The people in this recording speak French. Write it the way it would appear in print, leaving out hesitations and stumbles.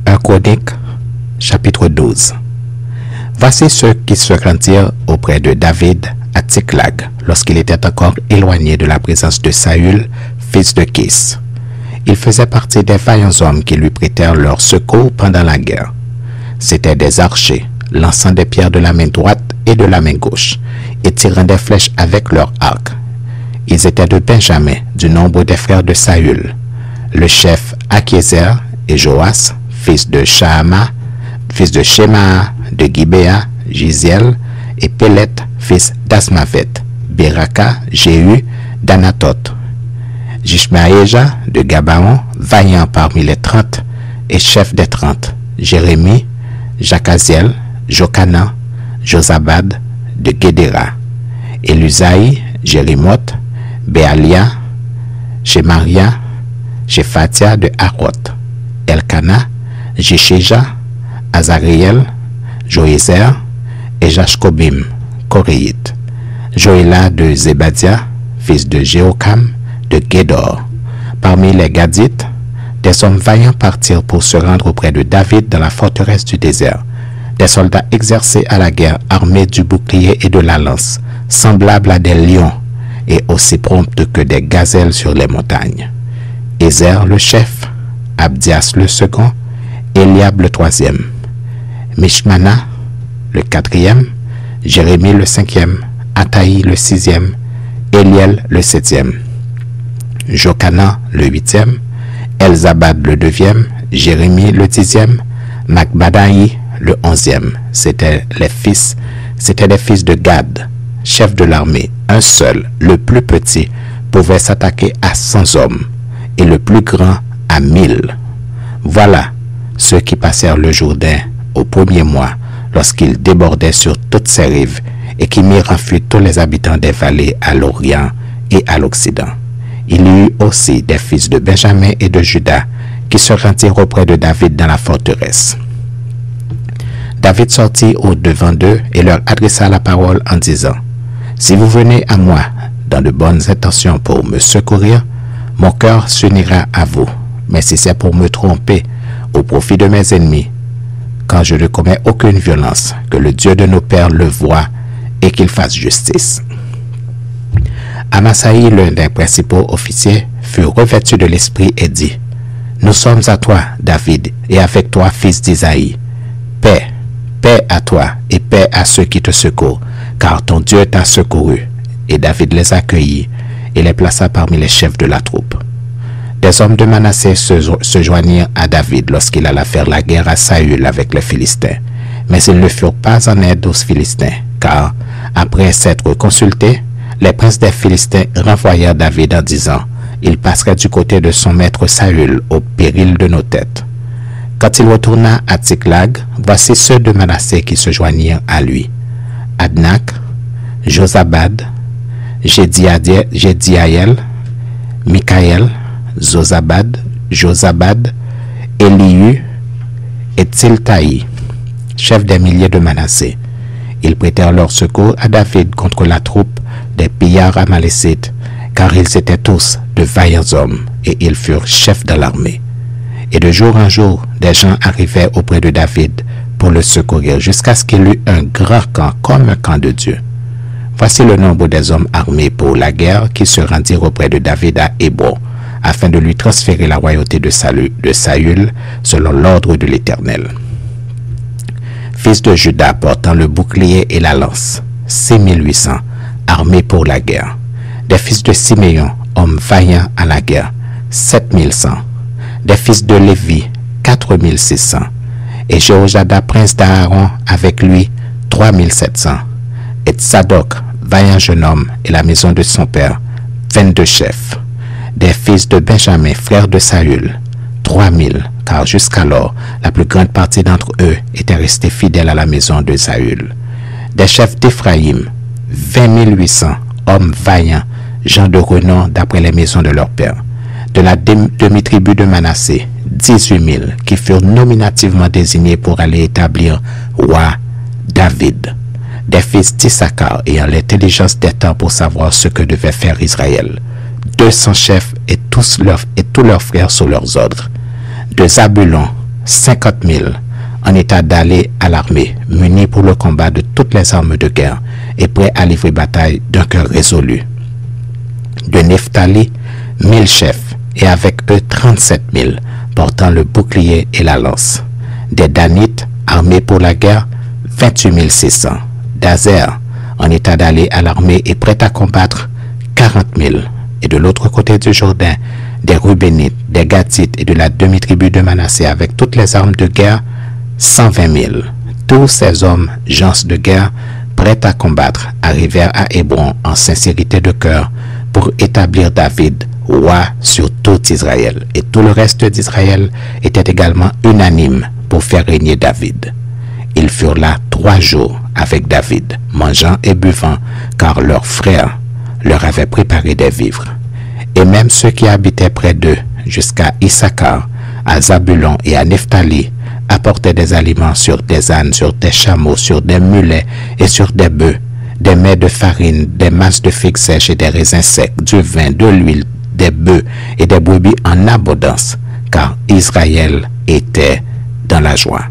1 Chroniques, chapitre 12. Voici ceux qui se rendirent auprès de David à Tsiklag, lorsqu'il était encore éloigné de la présence de Saül, fils de Kis. Ils faisaient partie des vaillants hommes qui lui prêtèrent leur secours pendant la guerre. C'étaient des archers, lançant des pierres de la main droite et de la main gauche, et tirant des flèches avec leur arc. Ils étaient de Benjamin, du nombre des frères de Saül, le chef Akiezer et Joas, fils de Shama, fils de Shema, de Gibéa, Giziel, et Pélet, fils d'Asmavet, Beraka, Jéhu, d'Anatot, Jishmaéja, de Gabaon, vaillant parmi les 30, et chef des 30, Jérémie, Jakaziel, Jokana, Josabad, de Guédéra, Elusaï, Jérimoth, Béalia, Shemaria, Shephatia de Haroth, Elkana, Jishéja, Azariel, Joézer, et Jashkobim, Koréite, Joéla de Zébadia, fils de Jéhokam, de Gédor. Parmi les Gadites, des hommes vaillants partirent pour se rendre auprès de David dans la forteresse du désert. Des soldats exercés à la guerre, armés du bouclier et de la lance, semblables à des lions, et aussi promptes que des gazelles sur les montagnes. Ézer le chef, Abdias le second, Eliab le troisième, Mishmana le quatrième, Jérémie le cinquième, Ataï le sixième, Eliel le septième, Jokana le huitième, Elzabad le neuvième, Jérémie le dixième, Macbadaï le onzième. C'étaient les fils de Gad, chef de l'armée. Un seul, le plus petit, pouvait s'attaquer à 100 hommes, et le plus grand à 1000. Voilà ceux qui passèrent le Jourdain au premier mois, lorsqu'il débordait sur toutes ses rives, et qui mirent en fuite tous les habitants des vallées à l'Orient et à l'Occident. Il y eut aussi des fils de Benjamin et de Juda, qui se rendirent auprès de David dans la forteresse. David sortit au-devant d'eux et leur adressa la parole en disant, « Si vous venez à moi dans de bonnes intentions pour me secourir, mon cœur s'unira à vous. Mais si c'est pour me tromper au profit de mes ennemis, quand je ne commets aucune violence, que le Dieu de nos pères le voie et qu'il fasse justice. » Amasaï, l'un des principaux officiers, fut revêtu de l'esprit et dit, « Nous sommes à toi, David, et avec toi, fils d'Isaïe. Paix, paix à toi et paix à ceux qui te secourent, car ton Dieu t'a secouru. » Et David les accueillit et les plaça parmi les chefs de la troupe. Des hommes de Manassé se joignirent à David lorsqu'il alla faire la guerre à Saül avec les Philistins. Mais ils ne furent pas en aide aux Philistins, car, après s'être consultés, les princes des Philistins renvoyèrent David en disant, « Il passerait du côté de son maître Saül au péril de nos têtes. » Quand il retourna à Tsiklag, voici ceux de Manassé qui se joignirent à lui. Adnak, Josabad, Jediaël, Mikaël, Zozabad, Elihu et Tsiltaï, chefs des milliers de Manassé. Ils prêtèrent leur secours à David contre la troupe des pillards amalécites, car ils étaient tous de vaillants hommes, et ils furent chefs de l'armée. Et de jour en jour, des gens arrivaient auprès de David pour le secourir, jusqu'à ce qu'il eût un grand camp comme un camp de Dieu. Voici le nombre des hommes armés pour la guerre qui se rendirent auprès de David à Hébron, afin de lui transférer la royauté de Saül, selon l'ordre de l'Éternel. Fils de Juda portant le bouclier et la lance, 6800, armés pour la guerre. Des fils de Siméon, hommes vaillants à la guerre, 7100. Des fils de Lévi, 4600. Et Jéhojada, prince d'Aaron, avec lui, 3700. Et Tsadok, vaillant jeune homme, et la maison de son père, 22 chefs. Des fils de Benjamin, frère de Saül, 3000, car jusqu'alors, la plus grande partie d'entre eux étaient restés fidèles à la maison de Saül. Des chefs d'Éphraïm, 20 800, hommes vaillants, gens de renom d'après les maisons de leur père. De la demi-tribu de Manassé, 18 000, qui furent nominativement désignés pour aller établir roi David. Des fils d'Issachar ayant l'intelligence des temps pour savoir ce que devait faire Israël. 200 chefs et tous leurs frères sous leurs ordres. De Zabulon, 50 000 en état d'aller à l'armée, munis pour le combat de toutes les armes de guerre et prêts à livrer bataille d'un cœur résolu. De Nephtali, 1000 chefs, et avec eux 37 000, portant le bouclier et la lance. Des Danites, armés pour la guerre, 28 600. D'Azer, en état d'aller à l'armée et prêts à combattre, 40 000. Et de l'autre côté du Jourdain, des Rubénites, des Gadites et de la demi-tribu de Manassé avec toutes les armes de guerre, 120 000. Tous ces hommes, gens de guerre, prêts à combattre, arrivèrent à Hébron en sincérité de cœur pour établir David roi sur tout Israël. Et tout le reste d'Israël était également unanime pour faire régner David. Ils furent là 3 jours avec David, mangeant et buvant, car leurs frères leur avaient préparé des vivres. Et même ceux qui habitaient près d'eux, jusqu'à Issachar, à Zabulon et à Nephtali, apportaient des aliments sur des ânes, sur des chameaux, sur des mulets et sur des bœufs, des mets de farine, des masses de figues sèches et des raisins secs, du vin, de l'huile, des bœufs et des brebis en abondance, car Israël était dans la joie.